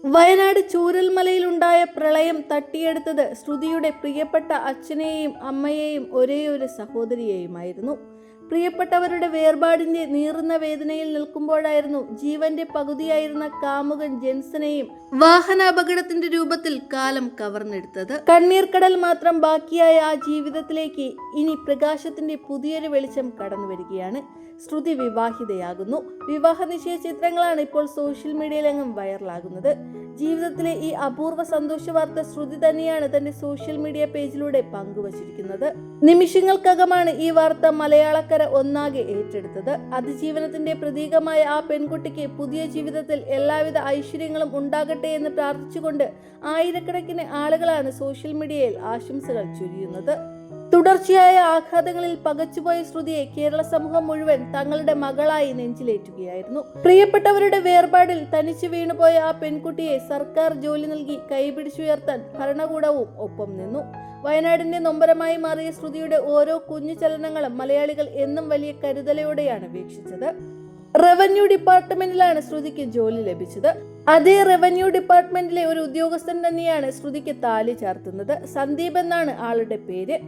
വയനാട് ചൂരൽമലയിലുണ്ടായ പ്രളയം തട്ടിയെടുത്തത് ശ്രുതിയുടെ പ്രിയപ്പെട്ട അച്ഛനെയും അമ്മയെയും ഒരേയൊരു സഹോദരിയെയുമായിരുന്നു. പ്രിയപ്പെട്ടവരുടെ വേർപാടിന്റെ നീറുന്ന വേദനയിൽ നിൽക്കുമ്പോഴായിരുന്നു ജീവന്റെ പകുതിയായിരുന്ന കാമുകൻ ജെൻസനെയും വാഹനാപകടത്തിന്റെ രൂപത്തിൽ കാലം കവർന്നെടുത്തത്. കണ്ണീർക്കടൽ മാത്രം ബാക്കിയായ ആ ജീവിതത്തിലേക്ക് ഇനി പ്രകാശത്തിന്റെ പുതിയൊരു വെളിച്ചം കടന്നു വരികയാണ്. ശ്രുതി വിവാഹിതയാകുന്നു. വിവാഹ നിശ്ചയ ചിത്രങ്ങളാണ് ഇപ്പോൾ സോഷ്യൽ മീഡിയയിലെങ്ങും വൈറലാകുന്നത്. ജീവിതത്തിലെ ഈ അപൂർവ സന്തോഷ വാർത്ത ശ്രുതി തന്നെയാണ് തന്റെ സോഷ്യൽ മീഡിയ പേജിലൂടെ പങ്കുവച്ചിരിക്കുന്നത്. നിമിഷങ്ങൾക്കകമാണ് ഈ വാർത്ത മലയാളക്കര ഒന്നാകെ ഏറ്റെടുത്തത്. അതിജീവനത്തിന്റെ പ്രതീകമായ ആ പെൺകുട്ടിക്ക് പുതിയ ജീവിതത്തിൽ എല്ലാവിധ ഐശ്വര്യങ്ങളും ഉണ്ടാകട്ടെ എന്ന് പ്രാർത്ഥിച്ചുകൊണ്ട് ആയിരക്കണക്കിന് ആളുകളാണ് സോഷ്യൽ മീഡിയയിൽ ആശംസകൾ ചൊരിയുന്നത്. തുടർച്ചയായ ആഘാതങ്ങളിൽ പകച്ചുപോയ ശ്രുതിയെ കേരള സമൂഹം മുഴുവൻ തങ്ങളുടെ മകളായി നെഞ്ചിലേറ്റുകയായിരുന്നു. പ്രിയപ്പെട്ടവരുടെ വേർപാടിൽ തനിച്ചു വീണുപോയ ആ പെൺകുട്ടിയെ സർക്കാർ ജോലി നൽകി കൈപിടിച്ചുയർത്താൻ ഭരണകൂടവും ഒപ്പം നിന്നു. വയനാടിന്റെ നൊമ്പരമായി മാറിയ ശ്രുതിയുടെ ഓരോ കുഞ്ഞു ചലനങ്ങളും മലയാളികൾ എന്നും വലിയ കരുതലോടെയാണ് വീക്ഷിച്ചത്. റവന്യൂ ഡിപ്പാർട്ട്മെന്റിലാണ് ശ്രുതിക്ക് ജോലി ലഭിച്ചത്. അതേ റവന്യൂ ഡിപ്പാർട്ട്മെന്റിലെ ഒരു ഉദ്യോഗസ്ഥൻ തന്നെയാണ് ശ്രുതിക്ക് താലി ചാർത്തുന്നത്. സന്ദീപ് എന്നാണ് ആളുടെ പേര്.